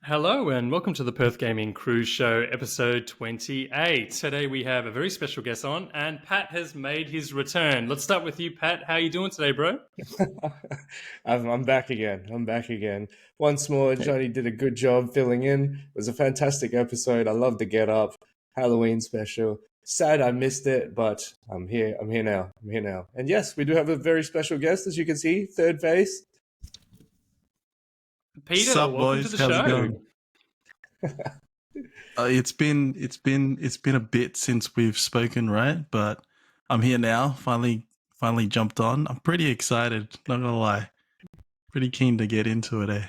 Hello and welcome to the Perth Gaming Cruise Show, episode 28. Today we have a very special guest on, and Pat has made his return. Let's start with you, Pat. How are you doing today, bro? I'm back again. I'm back again. Once more, Johnny did a good job filling in. It was a fantastic episode. I love the get up, Halloween special. Sad I missed it, but I'm here. I'm here now. I'm here now. And yes, we do have a very special guest, as you can see, third face. Peter, Sup, welcome to boys? the How's it show. going? It's been a bit since we've spoken, right? But I'm here now. Finally jumped on. I'm pretty excited. Not gonna lie, pretty keen to get into it.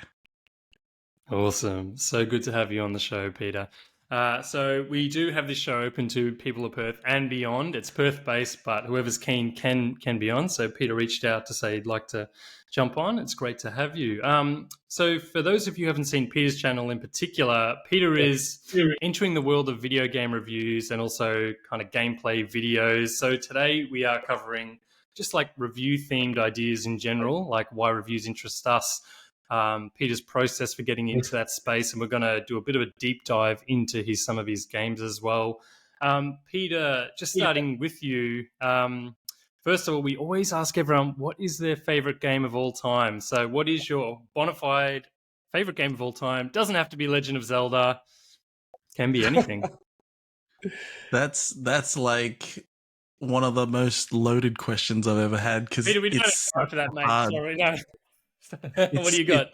Awesome. So good to have you on the show, Peter. So we do have this show open to people of Perth and beyond. It's Perth-based, but whoever's keen can be on. So Peter reached out to say he'd like to jump on. It's great to have you. So for those of you who haven't seen Peter's channel in particular, Peter is entering the world of video game reviews and also kind of gameplay videos. So today we are covering just like review-themed ideas in general, like why reviews interest us, Peter's process for getting into that space, and we're going to do a bit of a deep dive into some of his games as well. Peter, just starting with you, first of all, we always ask everyone, what is their favorite game of all time? So what is your bona fide favorite game of all time? Doesn't have to be Legend of Zelda. Can be anything. That's like one of the most loaded questions I've ever had because Peter, we don't have it's time for that, mate. hard. Sorry, no. What do you got?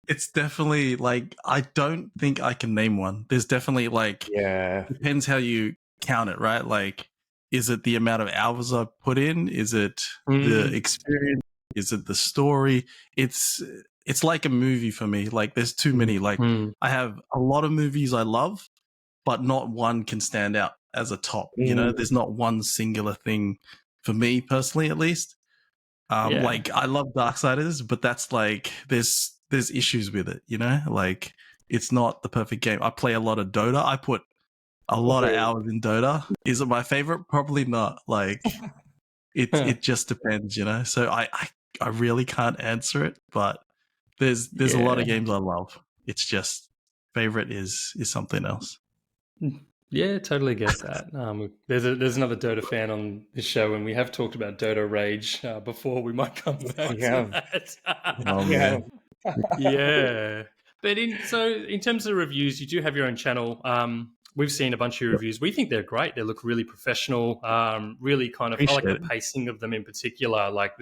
It's definitely like I don't think I can name one. There's definitely like depends how you count it, right? Like, is it the amount of hours I put in? Is it the experience? Is it the story? It's like a movie for me. Like, there's too many. Like, I have a lot of movies I love, but not one can stand out as a top. You know, there's not one singular thing for me personally, at least. Like, I love Darksiders, but that's like there's issues with it, you know? Like, it's not the perfect game. I play a lot of Dota. I put a lot of hours in Dota. Is it my favorite? Probably not. Like, it just depends, you know? So I really can't answer it, but there's a lot of games I love. It's just favorite is something else. Yeah, totally get that. There's another Dota fan on this show, and we have talked about Dota Rage before. We might come back to that. Oh, man. Yeah. But in terms of reviews, you do have your own channel. We've seen a bunch of your reviews. We think they're great. They look really professional. Really kind of, I like the pacing of them in particular. Like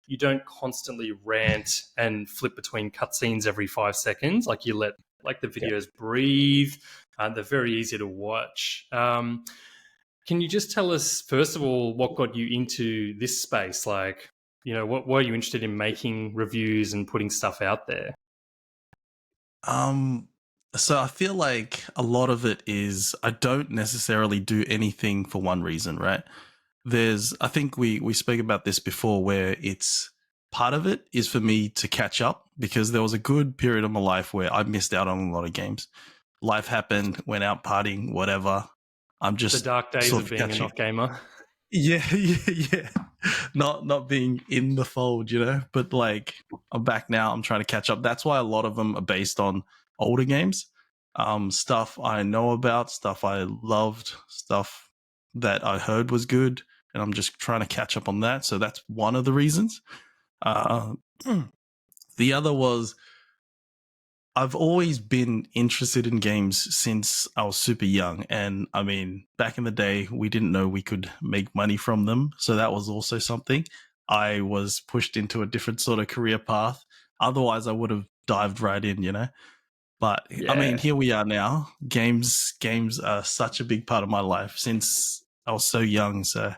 you don't constantly rant and flip between cutscenes every 5 seconds. Like, you let the videos breathe. They're very easy to watch. Can you just tell us, first of all, what got you into this space? Like, you know, what were you interested in making reviews and putting stuff out there? So I feel like a lot of it is I don't necessarily do anything for one reason, right? I think we spoke about this before, where it's part of it is for me to catch up, because there was a good period of my life where I missed out on a lot of games. Life happened, went out partying, whatever. I'm just the dark days of being an off gamer. Yeah. Not being in the fold, you know. But like, I'm back now. I'm trying to catch up. That's why a lot of them are based on older games, stuff I know about, stuff I loved, stuff that I heard was good, and I'm just trying to catch up on that. So that's one of the reasons. The other was, I've always been interested in games since I was super young. And I mean, back in the day, we didn't know we could make money from them. So that was also something. I was pushed into a different sort of career path. Otherwise, I would have dived right in, you know? But I mean, here we are now. Games are such a big part of my life since I was so young. So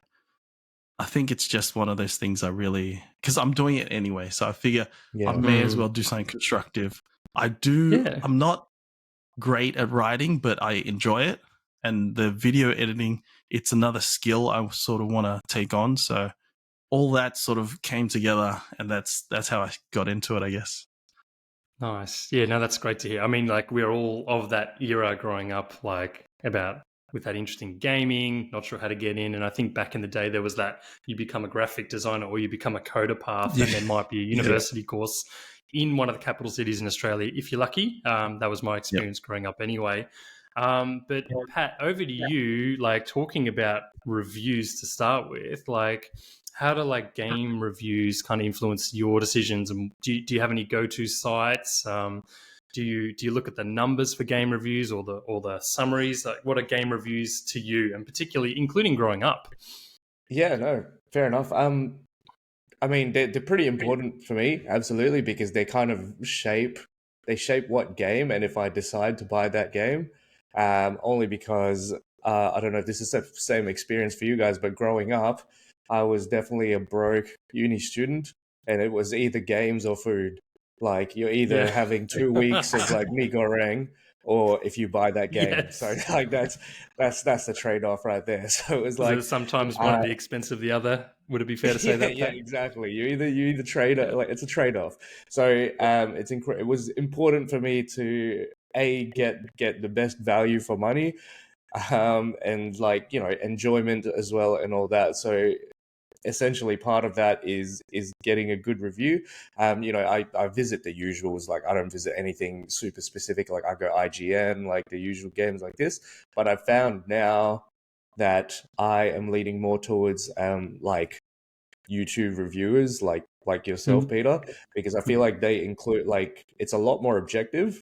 I think it's just one of those things because I'm doing it anyway. So I figure I may as well do something constructive. I'm not great at writing, but I enjoy it. And the video editing, it's another skill I sort of want to take on. So all that sort of came together, and that's how I got into it, I guess. Nice. Yeah, no, that's great to hear. I mean, like, we're all of that era growing up, like, with that interest in gaming, not sure how to get in. And I think back in the day, there was that you become a graphic designer or you become a coder path, and there might be a university course in one of the capital cities in Australia, if you're lucky. That was my experience growing up anyway. But Pat, over to you, like talking about reviews to start with, like how do like game reviews kind of influence your decisions? And do you have any go-to sites? Do you look at the numbers for game reviews or the summaries? Like what are game reviews to you, and particularly including growing up? Yeah, no, fair enough. I mean, they're pretty important for me, absolutely, because they kind of shape what game, and if I decide to buy that game, only because I don't know if this is the same experience for you guys, but growing up, I was definitely a broke uni student, and it was either games or food. Like you're either having 2 weeks of like mee goreng, or if you buy that game. Yes. So like that's the trade off right there. So it was like sometimes one at the expense of the other. Would it be fair to say that? Yeah, exactly. You either trade like it's a trade off. So it was important for me to get the best value for money, and like enjoyment as well and all that. So essentially part of that is getting a good review. I visit the usuals. Like I don't visit anything super specific. Like I go IGN, like the usual games like this. But I've found now that I am leaning more towards like YouTube reviewers like yourself, Peter, because I feel like they include like it's a lot more objective,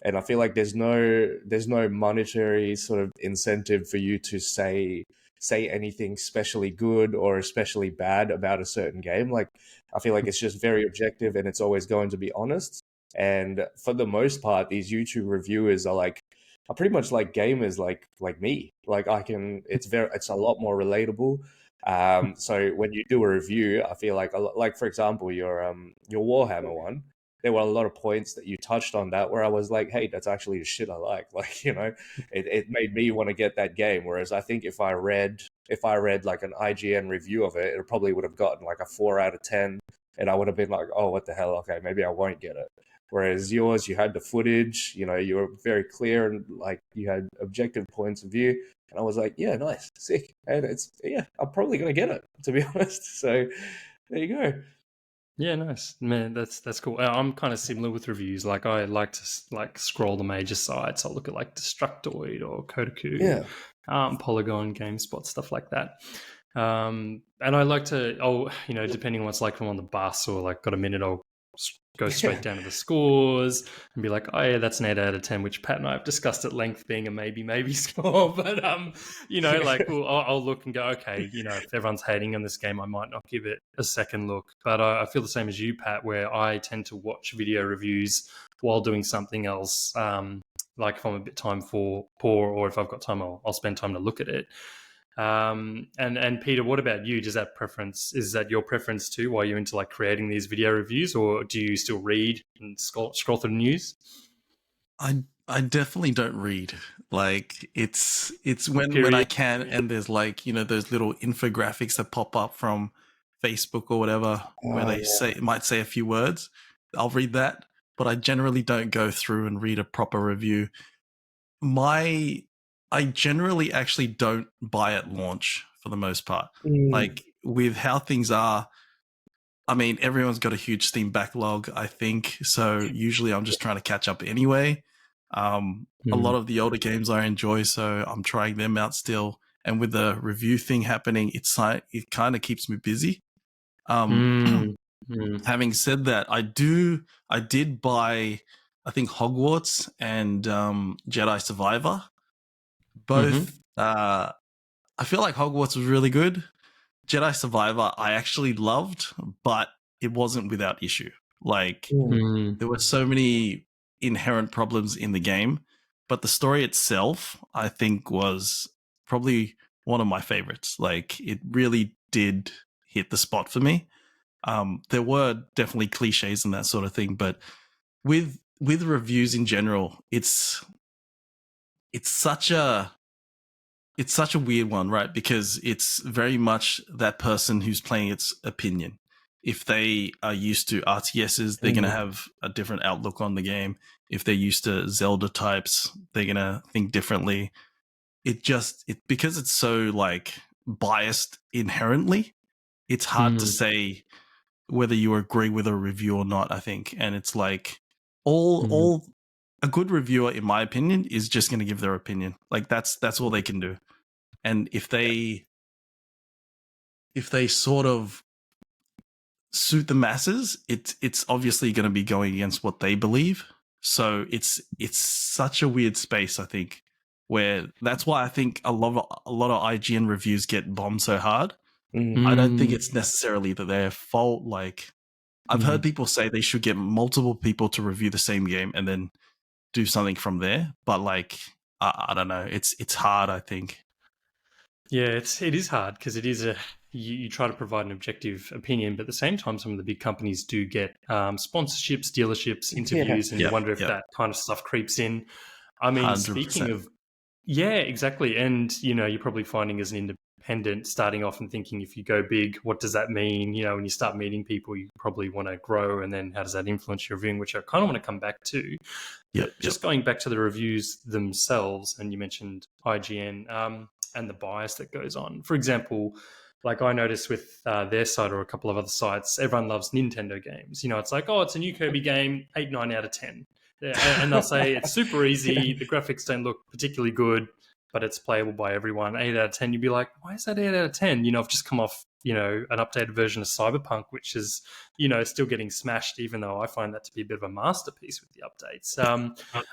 and I feel like there's no monetary sort of incentive for you to say anything especially good or especially bad about a certain game. Like I feel like it's just very objective and it's always going to be honest. And for the most part, these YouTube reviewers are pretty much like gamers like me. Like it's a lot more relatable. So when you do a review, I feel like for example your Warhammer one, there were a lot of points that you touched on that where I was like, hey, that's actually the shit I like. Like, it made me want to get that game. Whereas I think if I read like an IGN review of it, it probably would have gotten like a 4 out of 10. And I would have been like, oh, what the hell? Okay, maybe I won't get it. Whereas yours, you had the footage, you were very clear and like you had objective points of view. And I was like, yeah, nice, sick. And I'm probably going to get it, to be honest. So there you go. Yeah, nice, man. That's cool. I'm kind of similar with reviews. Like I like to like scroll the major sites. I'll look at like Destructoid or Kotaku, Polygon, GameSpot, stuff like that. And I like to, depending on what it's like, if I'm on the bus or like got a minute, I'll go straight down to the scores and be like, oh yeah, that's an 8 out of 10, which Pat and I have discussed at length being a maybe score. But like I'll look and go, okay, if everyone's hating on this game, I might not give it a second look. But I feel the same as you, Pat, where I tend to watch video reviews while doing something else. Like if I'm a bit time poor, or if I've got time, I'll spend time to look at it. And Peter, what about you? Is that your preference too, while you're into like creating these video reviews, or do you still read and scroll through the news? I definitely don't read. Like it's when I can, and there's like those little infographics that pop up from Facebook or whatever where they might say a few words. I'll read that, but I generally don't go through and read a proper review. I generally actually don't buy at launch for the most part. Like with how things are, I mean, everyone's got a huge Steam backlog, I think. So usually I'm just trying to catch up anyway. A lot of the older games I enjoy, so I'm trying them out still. And with the review thing happening, it kind of keeps me busy. Having said that, I did buy, I think, Hogwarts and Jedi Survivor. Both, I feel like Hogwarts was really good. Jedi Survivor, I actually loved, but it wasn't without issue. Like, there were so many inherent problems in the game, but the story itself, I think, was probably one of my favorites. Like, it really did hit the spot for me. There were definitely cliches and that sort of thing, but with reviews in general, it's such a weird one, right? Because it's very much that person who's playing its opinion. If they are used to RTSs, they're going to have a different outlook on the game. If they're used to Zelda types, they're going to think differently. Because it's so like biased inherently, it's hard to say whether you agree with a review or not, I think. And it's like Mhm. all a good reviewer, in my opinion, is just going to give their opinion. Like that's all they can do. And if they sort of suit the masses, it's obviously going to be going against what they believe. So it's such a weird space, I think, where that's why I think a lot of IGN reviews get bombed so hard. I don't think it's necessarily that their fault. Like I've heard people say they should get multiple people to review the same game and then do something from there. But like I don't know, it's hard, I think. Yeah, it is hard because it is you try to provide an objective opinion, but at the same time, some of the big companies do get sponsorships, dealerships, interviews, and you wonder if that kind of stuff creeps in. I mean, 100%. speaking of, yeah, exactly, and you're probably finding as an independent starting off and thinking if you go big, what does that mean? When you start meeting people, you probably want to grow, and then how does that influence your reviewing? Which I kind of want to come back to. But just going back to the reviews themselves, and you mentioned IGN. And the bias that goes on. For example, like I noticed with their site or a couple of other sites, everyone loves Nintendo games. It's like, oh, it's a new Kirby game, 8, 9 out of 10. And they'll say it's super easy. The graphics don't look particularly good, but it's playable by everyone. 8 out of 10. You'd be like, why is that 8 out of 10? I've just come off, an updated version of Cyberpunk, which is, still getting smashed, even though I find that to be a bit of a masterpiece with the updates.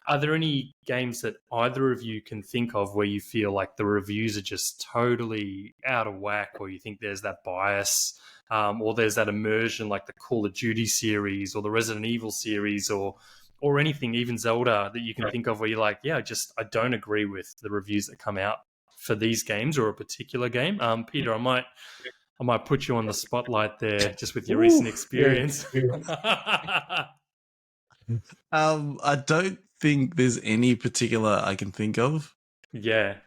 Are there any games that either of you can think of where you feel like the reviews are just totally out of whack, or you think there's that bias, or there's that immersion, like the Call of Duty series or the Resident Evil series, or anything, even Zelda, that you can think of where you're like, yeah, I don't agree with the reviews that come out for these games or a particular game? Peter, I might put you on the spotlight there just with your recent experience. I don't think there's any particular I can think of. Yeah.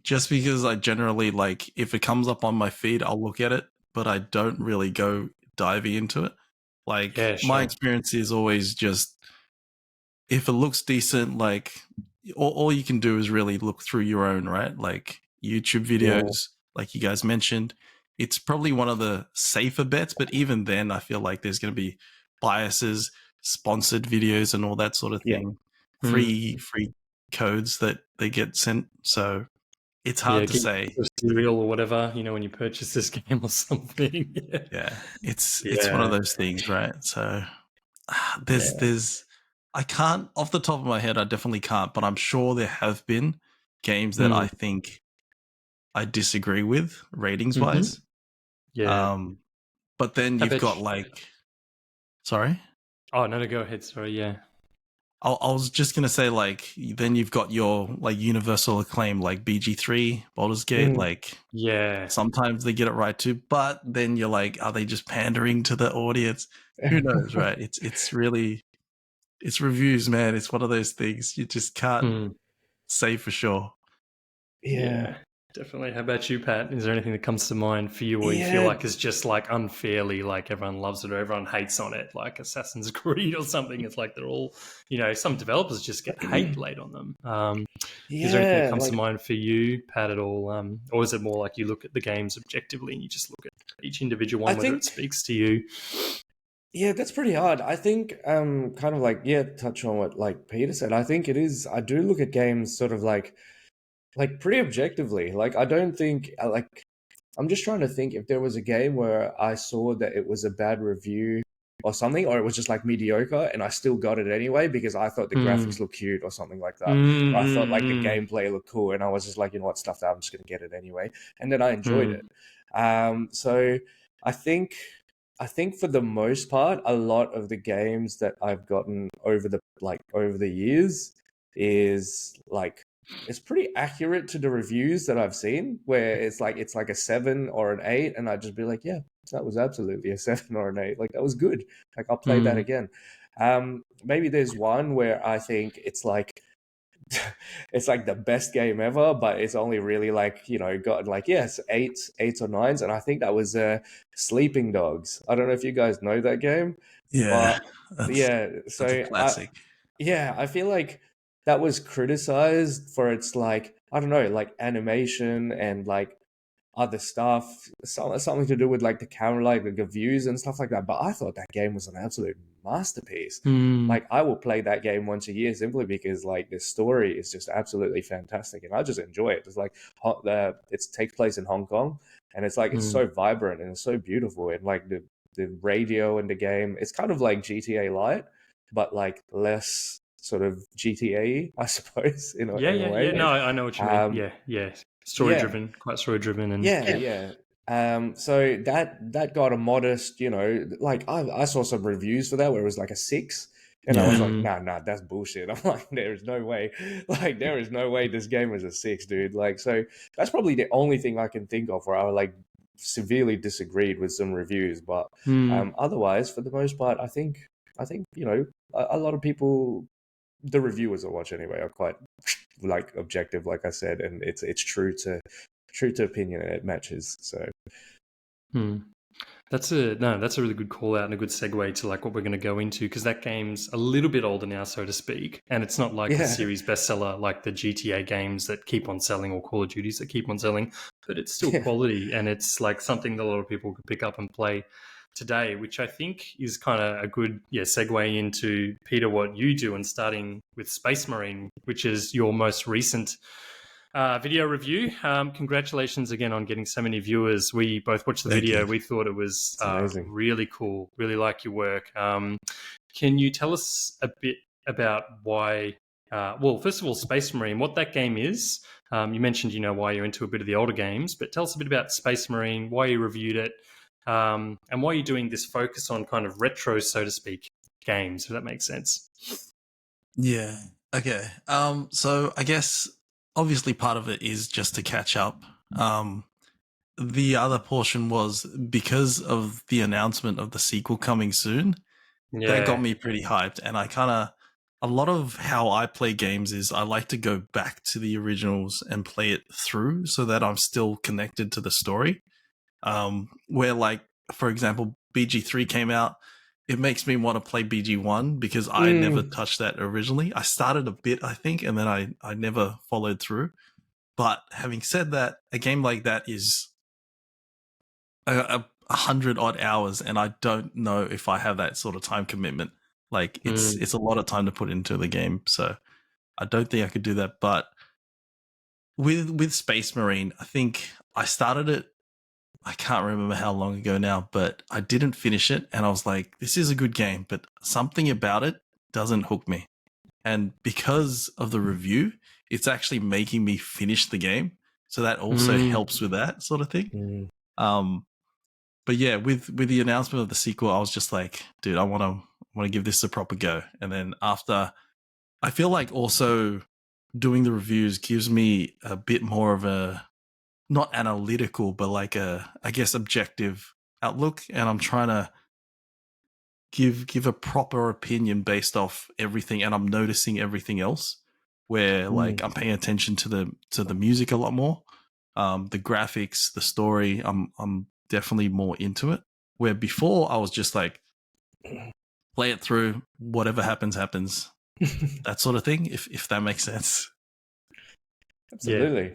Just because I generally, like, if it comes up on my feed, I'll look at it, but I don't really go diving into it. Like, my experience is always just, if it looks decent, like, all you can do is really look through your own, right? Like, YouTube videos, like you guys mentioned. It's probably one of the safer bets, but even then, I feel like there's going to be biases, sponsored videos, and all that sort of thing. Free codes that they get sent. So it's hard to say. Cereal or whatever, when you purchase this game or something. It's one of those things, right? So there's I can't, off the top of my head, I definitely can't, but I'm sure there have been games that I think I disagree with ratings wise. Yeah. But then you've got sorry? Oh, no, go ahead. Sorry. Yeah. I was just going to say, like, then you've got your, like, universal acclaim, like BG3, Baldur's Gate, like, yeah, sometimes they get it right too, but then you're like, are they just pandering to the audience? Who knows, right? It's really, it's reviews, man. It's one of those things you just can't say for sure. Yeah, definitely. How about you, Pat? Is there anything that comes to mind for you where you feel like it's just like unfairly, like everyone loves it or everyone hates on it, like Assassin's Creed or something? It's like they're all, some developers just get hate laid on them. Is there anything that comes to mind for you, Pat, at all? Or is it more like you look at the games objectively and you just look at each individual one, whether it speaks to you? Yeah, that's pretty hard. I think kind of like, touch on what like Peter said. I think it is, I do look at games sort of like pretty objectively. Like, I don't think, I'm just trying to think if there was a game where I saw that it was a bad review or something, or it was just like mediocre and I still got it anyway because I thought the graphics looked cute or something like that. Or I thought like the gameplay looked cool and I was just like, you know what, stuff that, I'm just going to get it anyway. And then I enjoyed it. So I think for the most part, a lot of the games that I've gotten over the years is like, it's pretty accurate to the reviews that I've seen, where it's like a 7 or an 8, and I'd just be like, yeah, that was absolutely a 7 or an 8. Like, that was good. Like, I'll play that again. Maybe there's one where I think it's like it's like the best game ever, but it's only really like, got like, yes, 8s or 9s, and I think that was Sleeping Dogs. I don't know if you guys know that game. Yeah, that's a classic. I feel like that was criticized for its like, I don't know, like animation and like, other stuff, something to do with like the camera, like the views and stuff like that. But I thought that game was an absolute masterpiece. Like I will play that game once a year simply because like the story is just absolutely fantastic, and I just enjoy it. It's like it takes place in Hong Kong, and it's like it's so vibrant and it's so beautiful, and like the radio in the game, it's kind of like GTA Lite, but like less sort of GTA, I suppose. In a way. No, I know what you mean. Yeah. Story driven, quite story driven, and so that got a modest, like I saw some reviews for that where it was like a 6, and I was like, nah, that's bullshit. I'm like, there is no way, like there is no way this game is a 6, dude. Like, so that's probably the only thing I can think of where I like severely disagreed with some reviews, but otherwise, for the most part, I think a lot of people, the reviewers I watch anyway, are quite like objective, like I said, and it's true to opinion, and it matches. So that's a really good call out and a good segue to like what we're going to go into, because that game's a little bit older now, so to speak, and it's not like a series bestseller like the GTA games that keep on selling or Call of Duties that keep on selling, but it's still quality, and it's like something that a lot of people could pick up and play today, which I think is kind of a good segue into, Peter, what you do, and starting with Space Marine, which is your most recent video review. Congratulations again on getting so many viewers. We both watched the video. We thought it was really cool. Really like your work. Can you tell us a bit about why, well, first of all, Space Marine, what that game is? You mentioned, why you're into a bit of the older games, but tell us a bit about Space Marine, why you reviewed it, and why you're doing this focus on kind of retro, so to speak, games, if that makes sense. Yeah. Okay. So I guess obviously part of it is just to catch up. The other portion was because of the announcement of the sequel coming soon. That got me pretty hyped, and a lot of how I play games is I like to go back to the originals and play it through so that I'm still connected to the story. Where, like, for example, BG3 came out, it makes me want to play BG1 because I never touched that originally. I started a bit, I think, and then I never followed through. But having said that, a game like that is 100 odd hours, and I don't know if I have that sort of time commitment. Like, it's a lot of time to put into the game, so I don't think I could do that. But with Space Marine, I think I started it, I can't remember how long ago now, but I didn't finish it, and I was like, this is a good game, but something about it doesn't hook me. And because of the review, it's actually making me finish the game, so that also helps with that sort of thing. But yeah, with the announcement of the sequel, I was just like, dude, I want to give this a proper go. And then after, I feel like also doing the reviews gives me a bit more of a, not analytical, but like I guess, objective outlook. And I'm trying to give a proper opinion based off everything, and I'm noticing everything else, where like I'm paying attention to the music a lot more, the graphics, the story. I'm definitely more into it, where before I was just like, play it through, whatever happens, that sort of thing, if that makes sense. Absolutely.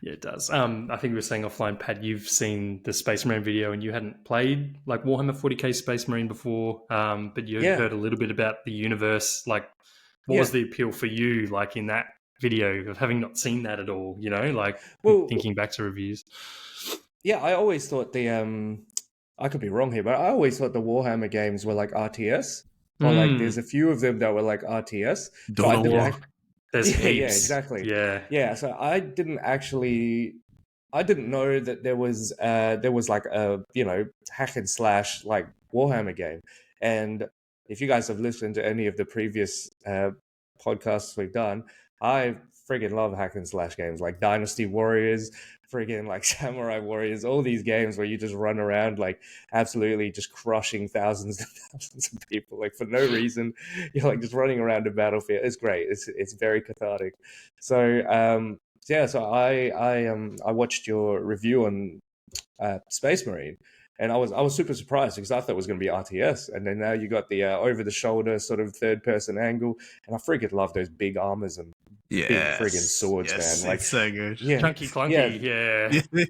Yeah, it does. I think we were saying offline, Pat, you've seen the Space Marine video and you hadn't played like Warhammer 40k Space Marine before, but you heard a little bit about the universe. Like, what was the appeal for you, like in that video, of having not seen that at all, like thinking back to reviews? Yeah, I always thought I could be wrong here, but I always thought the Warhammer games were like RTS. Or like there's a few of them that were like RTS. There's heaps. Yeah, exactly. Yeah. So I didn't know that there was like a hack and slash like Warhammer game. And if you guys have listened to any of the previous podcasts we've done, I friggin' love hack and slash games like Dynasty Warriors, friggin' like Samurai Warriors, all these games where you just run around like absolutely just crushing thousands and thousands of people like for no reason. You're like just running around the battlefield. It's great. It's very cathartic. So so I watched your review on Space Marine, and I was super surprised because I thought it was going to be RTS, and then now you got the over the shoulder sort of third person angle, and I freaking love those big armors and big friggin' swords, yes, man. Like, it's so good. yeah, Chunky yeah, clunky,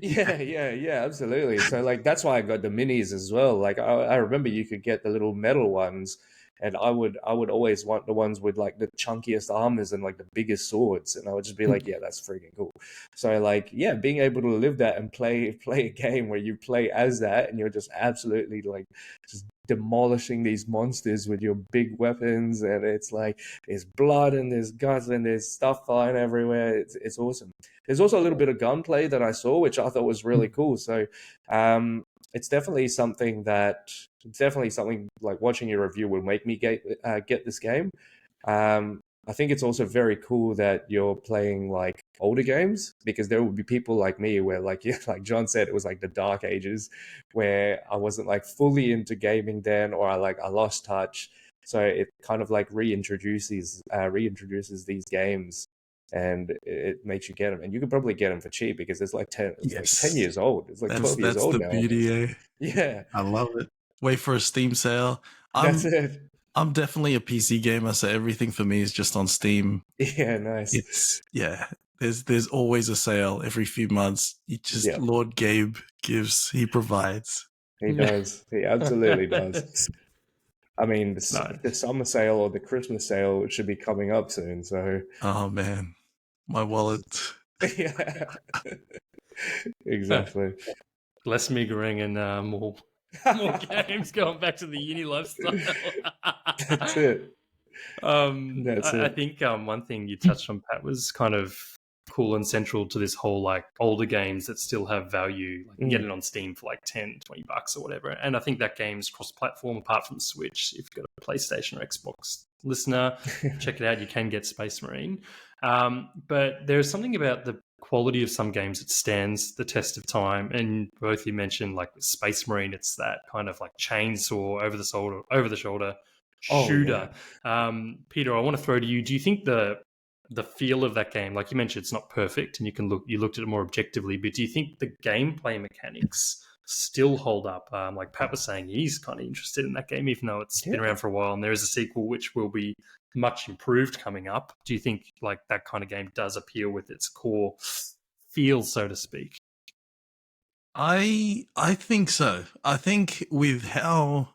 yeah. yeah, absolutely. So like that's why I got the minis as well. Like I remember you could get the little metal ones, and I would always want the ones with like the chunkiest armors and like the biggest swords, and I would just be like, yeah, that's freaking cool. So like, yeah, being able to live that and play a game where you play as that, and you're just absolutely like just demolishing these monsters with your big weapons, and it's like there's blood and there's guns and there's stuff flying everywhere. It's awesome. There's also a little bit of gunplay that I saw, which I thought was really cool. So it's definitely something like watching your review will make me get this game. I think it's also very cool that you're playing like older games, because there will be people like me where like like John said, it was like the dark ages where I wasn't like fully into gaming then, or I lost touch. So it kind of like reintroduces these games, and it makes you get them, and you could probably get them for cheap because it's like 10 years old. It's like 12 years That's old the now. beauty. Yeah, I love it. Wait for a Steam sale. that's it. I'm definitely a PC gamer, so everything for me is just on Steam. Yeah, nice. There's always a sale every few months. Lord Gabe he provides. He does. He absolutely does. I mean, the summer sale or the Christmas sale should be coming up soon. So, oh man, my wallet. Yeah, exactly. Less meagering and more games, going back to the uni lifestyle. That's it. I think one thing you touched on, Pat, was kind of cool and central to this whole like older games that still have value. Like you can get it on Steam for like $10, $20 or whatever. And I think that game's cross-platform apart from Switch. If you've got a PlayStation or Xbox listener, check it out. You can get Space Marine. But there's something about the quality of some games that stands the test of time. And both you mentioned like Space Marine, it's that kind of like chainsaw over the shoulder shooter. Yeah. Peter, I want to throw to you. Do you think the feel of that game, like you mentioned, it's not perfect, and you looked at it more objectively, but do you think the gameplay mechanics still hold up? Like Pat was saying, he's kind of interested in that game, even though it's been around for a while, and there is a sequel which will be much improved coming up. Do you think like that kind of game does appeal with its core feel, so to speak? I think so. I think with how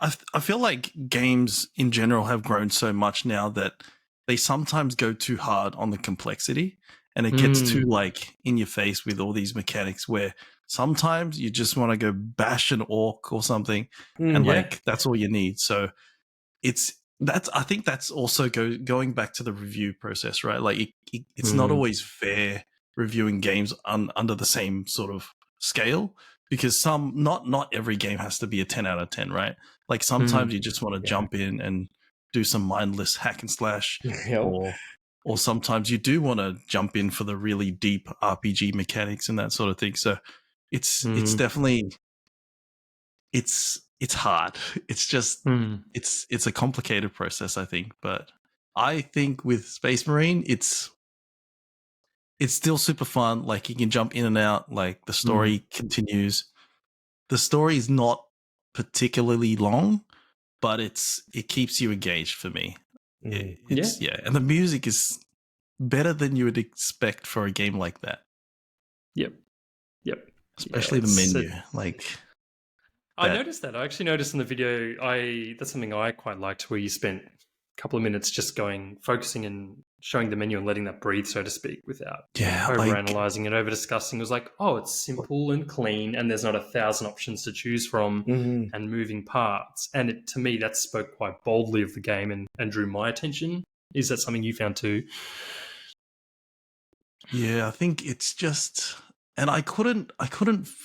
I feel like games in general have grown so much now that they sometimes go too hard on the complexity, and it gets too like in your face with all these mechanics where sometimes you just want to go bash an orc or something, and like that's all you need. So I think that's also going back to the review process, right? Like it's not always fair reviewing games under the same sort of scale, because not every game has to be a 10 out of 10, right? Like sometimes you just want to jump in and do some mindless hack and slash, or sometimes you do want to jump in for the really deep RPG mechanics and that sort of thing. So it's definitely it's hard. It's just it's a complicated process, I think. But I think with Space Marine, it's still super fun. Like you can jump in and out. Like the story continues. The story is not particularly long, but it keeps you engaged for me. And the music is better than you would expect for a game like that. Yep. Especially the menu. I noticed that. I actually noticed in the video. That's something I quite liked, where you spent a couple of minutes just focusing and showing the menu and letting that breathe, so to speak, without overanalyzing and over discussing. It was like, oh, it's simple and clean, and there's not 1,000 options to choose from and moving parts. And to me, that spoke quite boldly of the game and drew my attention. Is that something you found too? Yeah, I think it's just, and I couldn't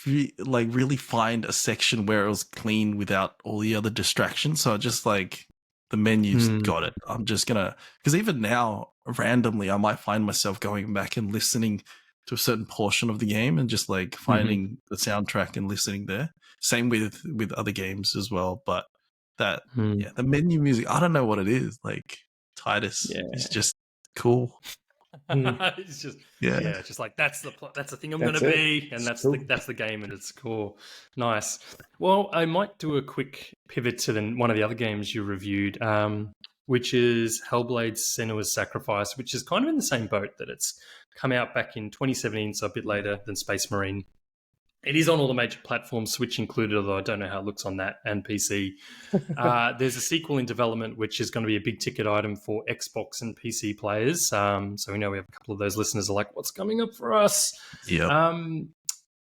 really find a section where it was clean without all the other distractions. So I just like, the menu's got it. I'm just gonna, because even now, randomly, I might find myself going back and listening to a certain portion of the game and just like finding the soundtrack and listening there. Same with other games as well. But that, the menu music, I don't know what it is. Like Titus is just cool. It's just just like that's the thing I'm going to be, and that's the game, and it's cool. Nice. Well, I might do a quick pivot to one of the other games you reviewed, which is Hellblade: Senua's Sacrifice, which is kind of in the same boat that it's come out back in 2017, so a bit later than Space Marine. It is on all the major platforms, Switch included, although I don't know how it looks on that, and PC. There's a sequel in development, which is going to be a big ticket item for Xbox and PC players. So we know we have a couple of those listeners are like, what's coming up for us? Yeah.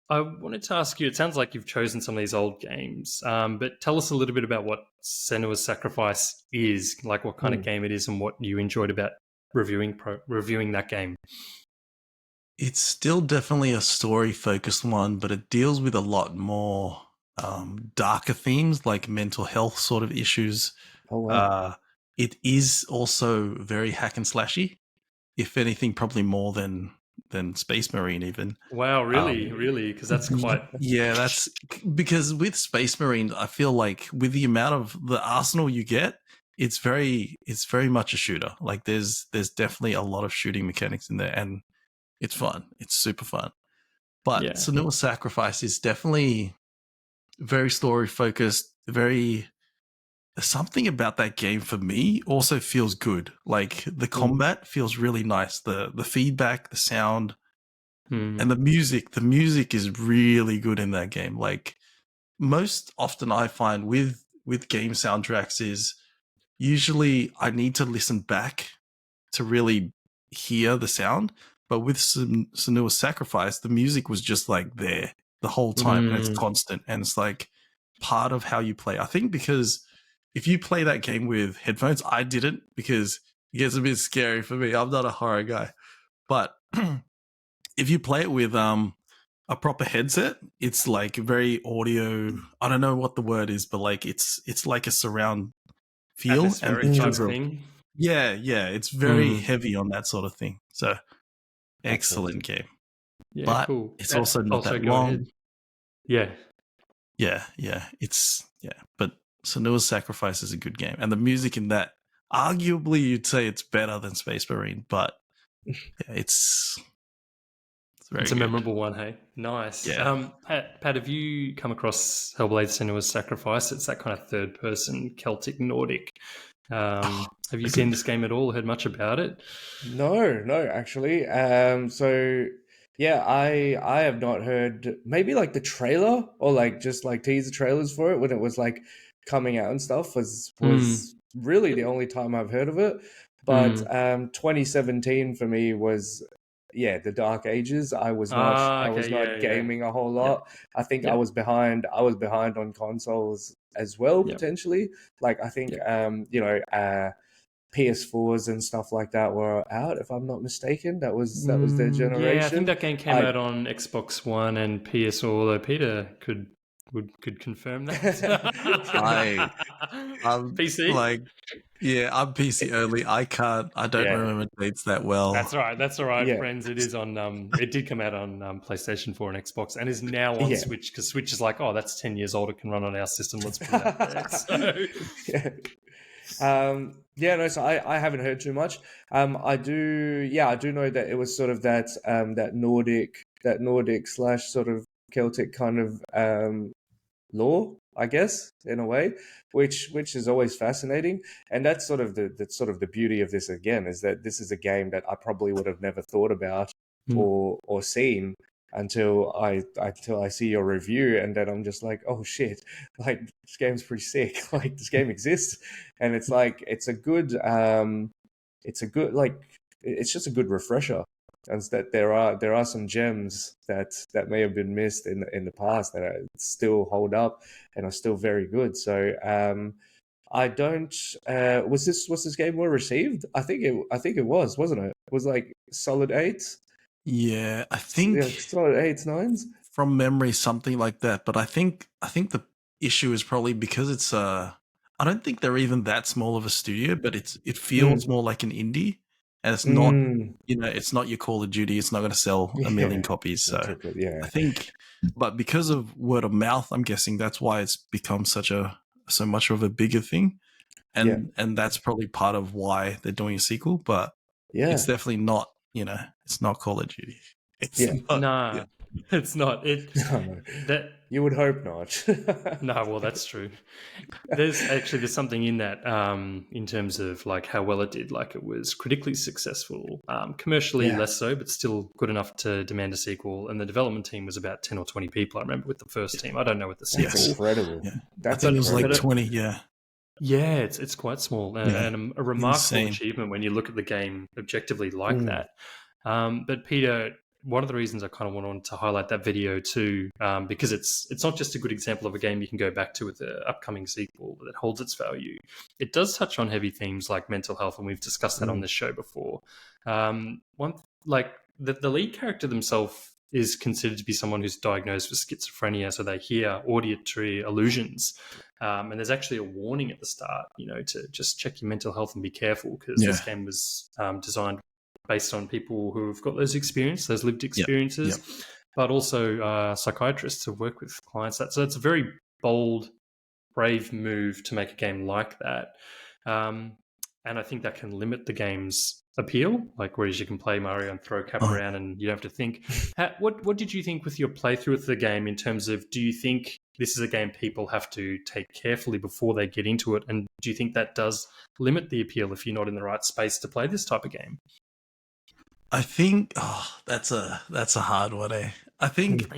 I wanted to ask you, it sounds like you've chosen some of these old games, but tell us a little bit about what Senua's Sacrifice is, like what kind of game it is and what you enjoyed about reviewing that game. It's still definitely a story-focused one, but it deals with a lot more darker themes like mental health sort of issues. Oh, wow. It is also very hack and slashy, if anything, probably more than Space Marine even. Wow, really? Because that's quite... Yeah, that's because with Space Marine, I feel like with the amount of the arsenal you get, it's very much a shooter. Like there's definitely a lot of shooting mechanics in there, and it's fun. It's super fun. But Senua's Sacrifice is definitely very story focused, very... Something about that game for me also feels good. Like the combat feels really nice. The feedback, the sound, and the music. The music is really good in that game. Like most often I find with game soundtracks is usually I need to listen back to really hear the sound. But with Senua's Sacrifice, the music was just like there the whole time, and it's constant, and it's like part of how you play. I think because if you play that game with headphones, I didn't, because it gets a bit scary for me. I'm not a horror guy, but if you play it with a proper headset, it's like very audio. I don't know what the word is, but like it's like a surround feel and thing. Yeah, it's very heavy on that sort of thing. So. Excellent game. Yeah, but cool. It's also not that long. Yeah. But Senua's Sacrifice is a good game, and the music in that, arguably, you'd say it's better than Space Marine, but it's very. It's a memorable one, hey. Nice. Yeah. Pat, have you come across Hellblade: Senua's Sacrifice? It's that kind of third-person Celtic Nordic. Have you seen this game at all? Heard much about it? No, actually. So yeah, I have not heard, maybe like the trailer or like just like teaser trailers for it when it was like coming out and stuff was really the only time I've heard of it. But 2017 for me was the Dark Ages. I was not gaming a whole lot. I think I was behind on consoles as well, potentially. Like I think PS4s and stuff like that were out, if I'm not mistaken. That was their generation. Yeah, I think that game came out on Xbox One and PS, although Peter could confirm that. I'm PC? I'm PC only. I don't remember dates that well. That's all right, friends. It is on it did come out on PlayStation 4 and Xbox, and is now on Switch, because Switch is like, that's 10 years old, it can run on our system, let's put it out there. So I haven't heard too much. I do know that it was sort of that Nordic / sort of Celtic kind of lore, I guess, in a way, which is always fascinating. And that's sort of the beauty of this, again, is that this is a game that I probably would have never thought about or seen until I see your review, and then I'm just like, oh shit, like this game's pretty sick. Like this game exists, and it's like it's just a good refresher, and that there are some gems that may have been missed in the past that still hold up and are still very good. So I don't was this game well received? I think it was, wasn't it? It was like solid 8s. Yeah, I think solid 8s, 9s from memory, something like that. But I think the issue is probably because it's I don't think they're even that small of a studio, but it feels more like an indie, and it's not it's not your Call of Duty. It's not going to sell a million copies. So I think, but because of word of mouth, I'm guessing that's why it's become so much of a bigger thing, and that's probably part of why they're doing a sequel. But it's definitely not. It's not Call of Duty. It's not. It's not. You would hope not. No, well, that's true. There's something in that in terms of like how well it did. Like it was critically successful, commercially less so, but still good enough to demand a sequel. And the development team was about 10 or 20 people. I remember with the first team. I don't know with the sequel. That's incredible. Yeah. That's I thought it was like 20. Yeah. Yeah, it's quite small and a remarkable Insane. achievement when you look at the game objectively like that. But Peter, one of the reasons I kind of wanted to highlight that video too, because it's not just a good example of a game you can go back to with the upcoming sequel that holds its value. It does touch on heavy themes like mental health, and we've discussed that on this show before. The lead character themselves is considered to be someone who's diagnosed with schizophrenia, so they hear auditory illusions. And there's actually a warning at the start, to just check your mental health and be careful, because this game was designed based on people who've got those experiences, those lived experiences, but also psychiatrists who work with clients. So it's a very bold, brave move to make a game like that. And I think that can limit the game's appeal, like whereas you can play Mario and throw Cap around and you don't have to think. What did you think with your playthrough of the game in terms of, do you think this is a game people have to take carefully before they get into it? And do you think that does limit the appeal if you're not in the right space to play this type of game? I think that's a hard one, eh? I think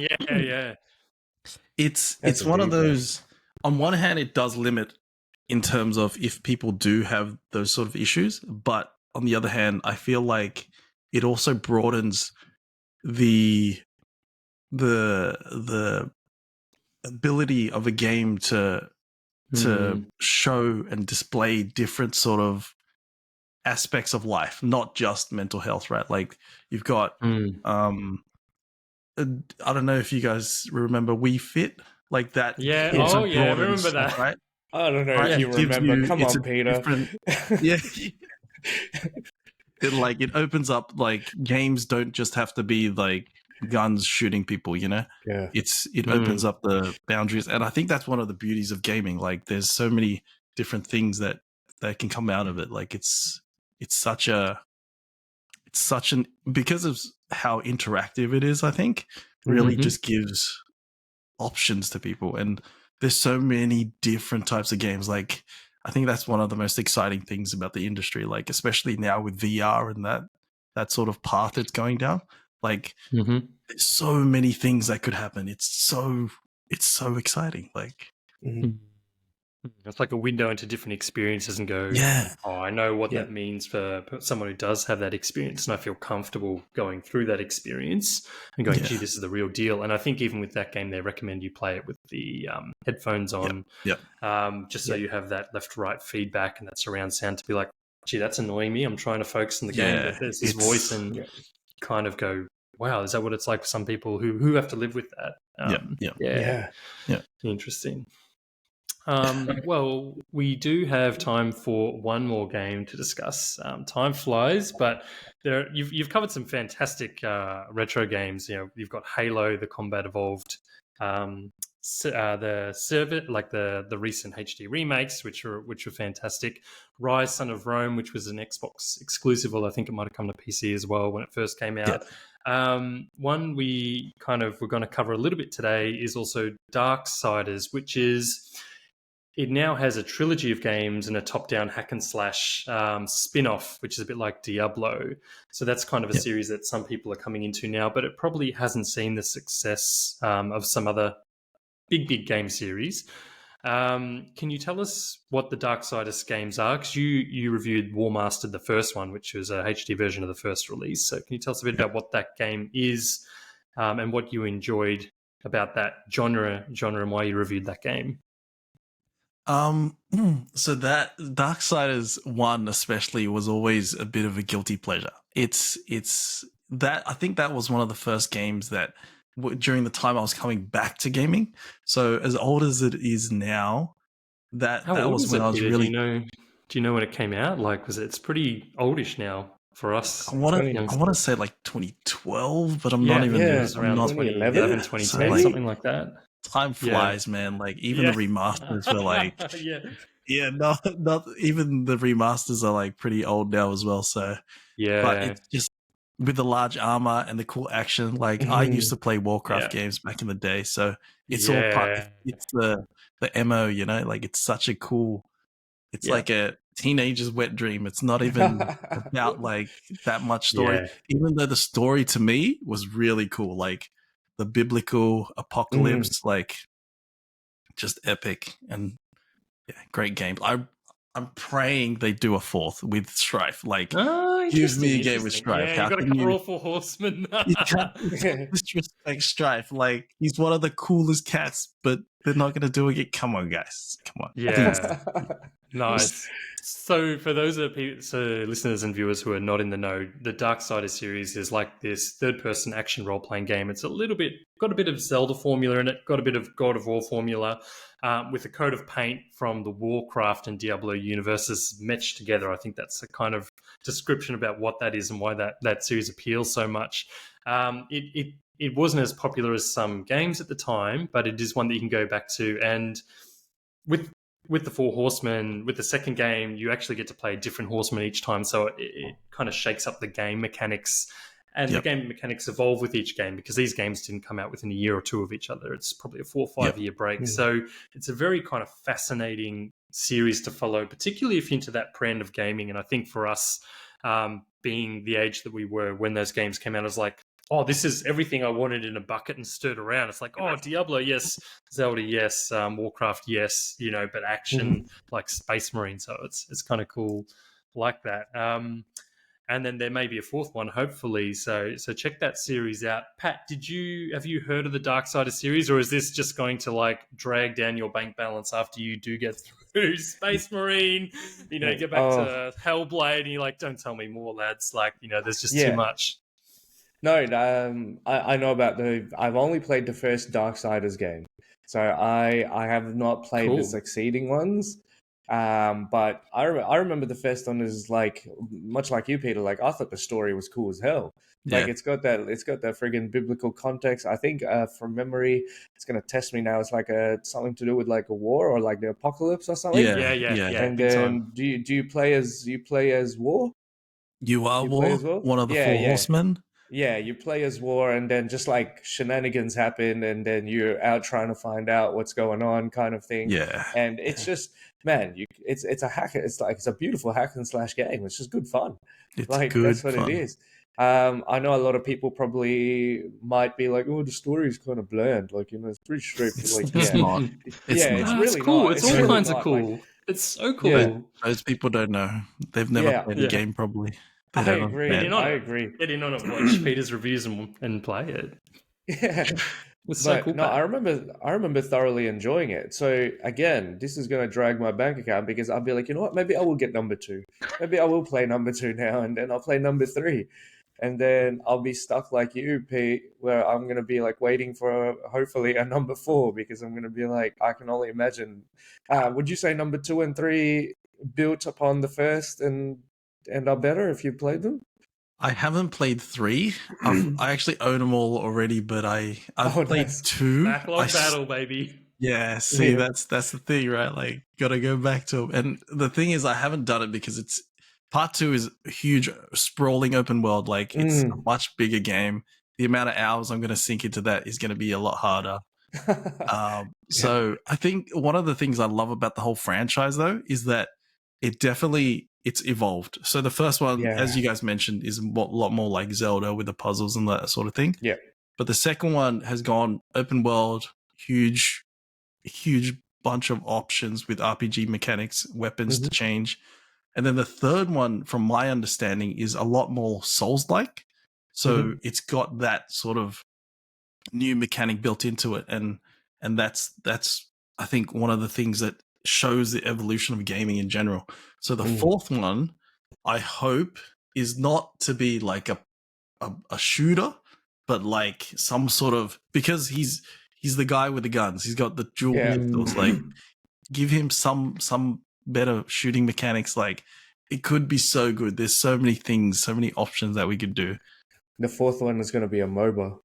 it's one of those. On one hand, it does limit in terms of if people do have those sort of issues, but on the other hand, I feel like it also broadens the ability of a game to show and display different sort of aspects of life, not just mental health, right? Like you've got I don't know if you guys remember Wii Fit, like that. I remember that, right? I don't know if you remember. Come on, Peter. It opens up, like, games don't just have to be like guns shooting people, it opens up the boundaries, and I think that's one of the beauties of gaming. Like there's so many different things that can come out of it. Like it's such an because of how interactive it is, I think really just gives options to people. And there's so many different types of games. Like I think that's one of the most exciting things about the industry, like especially now with VR and that sort of path it's going down. Like there's so many things that could happen. It's so exciting. Like it's like a window into different experiences and go, I know what that means for someone who does have that experience, and I feel comfortable going through that experience and going, gee, this is the real deal. And I think even with that game, they recommend you play it with the headphones on, just so you have that left-right feedback and that surround sound to be like, gee, that's annoying me. I'm trying to focus on the game, but there's this voice, and kind of go, wow, is that what it's like for some people who have to live with that? Interesting. Well, we do have time for one more game to discuss. Time flies, but you've covered some fantastic retro games. You've got Halo, the Combat Evolved, the server, like the recent HD remakes, which were fantastic. Rise, Son of Rome, which was an Xbox exclusive, although I think it might have come to PC as well when it first came out. One we're going to cover a little bit today is also Darksiders, which is... It now has a trilogy of games and a top-down hack and slash spin-off, which is a bit like Diablo. So that's kind of a series that some people are coming into now, but it probably hasn't seen the success of some other big game series. Can you tell us what the Darksiders games are? Because you reviewed War Mastered, the first one, which was a HD version of the first release. So can you tell us a bit about what that game is and what you enjoyed about that genre and why you reviewed that game? So that Darksiders 1 especially was always a bit of a guilty pleasure. It's that I think that was one of the first games that during the time I was coming back to gaming. So as old as it is now, that was when I was really. Do you know when it came out? Like, it's pretty oldish now for us. I want to say like 2012, but I'm not even. Yeah, it was around 2011, 2010, so something like that. Time flies, man. Like even the remasters were like, not even the remasters are like pretty old now as well. So but it's just with the large armor and the cool action. Like I used to play Warcraft games back in the day, so it's all part. It's the MO, you know. Like it's such a cool. It's like a teenager's wet dream. It's not even about like that much story, even though the story to me was really cool. Like the biblical apocalypse, like just epic and great game. I'm praying they do a fourth with Strife. Like, give me a game with Strife. Yeah, you got to cover all 4 horsemen. You can't disrespect Strife. Like, he's one of the coolest cats, but they're not going to do it. Come on, guys. Come on. Yeah. Nice. So for those of listeners and viewers who are not in the know, the Darksiders series is like this third-person action role-playing game. It's got a bit of Zelda formula in it, got a bit of God of War formula, with a coat of paint from the Warcraft and Diablo universes meshed together. I think that's a kind of description about what that is and why that series appeals so much. It wasn't as popular as some games at the time, but it is one that you can go back to. And with the 4 horsemen, with the second game, you actually get to play a different horseman each time. So it kind of shakes up the game mechanics. And the game mechanics evolve with each game because these games didn't come out within a year or two of each other. It's probably a 4 or 5 year break. So it's a very kind of fascinating series to follow, particularly if you're into that brand of gaming. And I think for us, being the age that we were when those games came out, I was like, oh, this is everything I wanted in a bucket and stirred around. It's like, oh, Diablo, yes. Zelda, yes. Warcraft, yes. You know, but action like Space Marine. So it's kind of cool like that. And then there may be a fourth one, hopefully. So check that series out. Pat, have you heard of the Darksiders series, or is this just going to like drag down your bank balance after you do get through Space Marine? You know, get back to Hellblade, and you're like, don't tell me more, lads. Like, you know, there's just too much. No, I know about I've only played the first Darksiders game, so I have not played the succeeding ones. But I remember the first one is like much like you, Peter. Like I thought the story was cool as hell. Like it's got that friggin' biblical context. I think from memory, it's gonna test me now. It's like something to do with like a war or like the apocalypse or something. Yeah. And then do you play as War? You are War, one of the 4 horsemen. Yeah, you play as War, and then just like shenanigans happen, and then you're out trying to find out what's going on, kind of thing. Yeah, and it's just, man, it's a hack. It's a beautiful hack and slash game. It's just good fun. It's like good that's what fun. it is. I know a lot of people probably might be like, "Oh, the story is kind of bland." Like, you know, it's pretty straightforward. Like, it's not. It's really cool. not. It's all really kinds of cool. Like, it's so cool. Yeah. Those people don't know. They've never played the game, probably. I agree. Get in on it, watch Peter's reviews and play it. Yeah. It's so cool. No, I remember thoroughly enjoying it. So again, this is going to drag my bank account because I'll be like, you know what? Maybe I will get number 2. Maybe I will play number 2 now, and then I'll play number 3, and then I'll be stuck like you, Pete, where I'm going to be like waiting for hopefully a number 4 because I'm going to be like, I can only imagine. Would you say number 2 and 3 built upon the first and are better if you played them? I haven't played 3. I actually own them all already, but I've played 2. Backlog battle, baby. Yeah, see, that's the thing, right? Like, gotta go back to them. And the thing is, I haven't done it because part 2 is a huge, sprawling open world. Like, it's a much bigger game. The amount of hours I'm gonna sink into that is gonna be a lot harder. So I think one of the things I love about the whole franchise, though, is that it's evolved. So the first one, as you guys mentioned, is a lot more like Zelda with the puzzles and that sort of thing. Yeah. But the second one has gone open world, huge bunch of options with RPG mechanics, weapons to change. And then the third one, from my understanding, is a lot more Souls-like. So it's got that sort of new mechanic built into it. And that's I think one of the things that shows the evolution of gaming in general. So the fourth one, I hope, is not to be like a shooter, but like some sort of, because he's the guy with the guns. He's got the dual pistols. Like, give him some better shooting mechanics. Like, it could be so good. There's so many things, so many options that we could do. The fourth one is going to be a MOBA.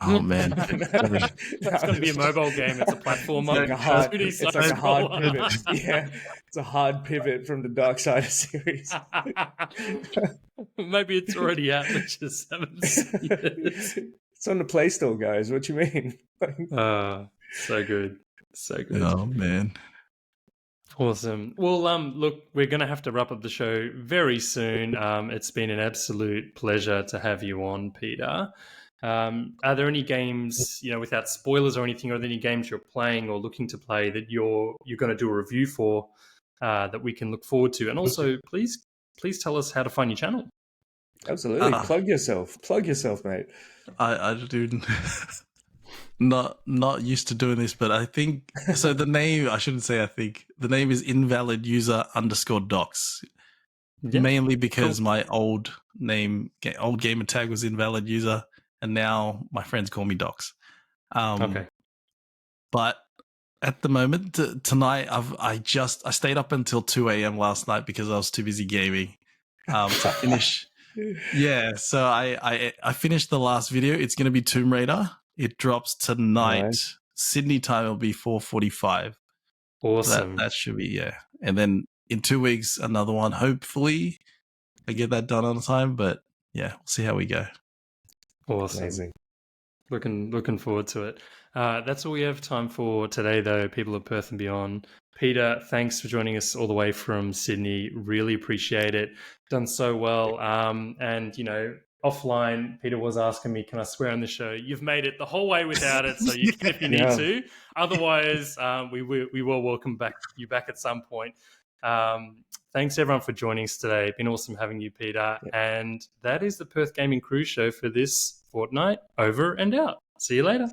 Oh man, That's going to be a mobile game. It's a platformer. It's like a hard pivot. Yeah, it's a hard pivot from the Darksiders series. Maybe it's already out, but just haven't seen it. It's on the Play Store, guys. What you mean? So good. So good. Oh man. Awesome. Well, look, we're going to have to wrap up the show very soon. It's been an absolute pleasure to have you on, Peter. Are there any games, without spoilers or anything, are there any games you're playing or looking to play that you're going to do a review for that we can look forward to? And also, please tell us how to find your channel. Absolutely. Plug yourself, mate. I do. Not used to doing this, but I think so. The name, I shouldn't say I think, the name is invaliduser_docs. Yeah. Mainly because my old gamer tag was invaliduser, and now my friends call me Docs. Okay. But at the moment, tonight, I stayed up until 2 a.m. last night because I was too busy gaming to finish. Yeah, so I finished the last video. It's going to be Tomb Raider. It drops tonight. Nice. Sydney time will be 4:45. Awesome. That should be, yeah. And then in 2 weeks, another one. Hopefully I get that done on time, but yeah, we'll see how we go. Awesome. Amazing. Looking forward to it. That's all we have time for today, though, people of Perth and beyond. Peter, thanks for joining us all the way from Sydney. Really appreciate it. Done so well. And, offline, Peter was asking me, can I swear on the show? You've made it the whole way without it, so you can if you need to. Otherwise, we will welcome you back at some point. Thanks, everyone, for joining us today. It's been awesome having you, Peter. Yeah. And that is the Perth Gaming Crew Show for this fortnight. Over and out. See you later.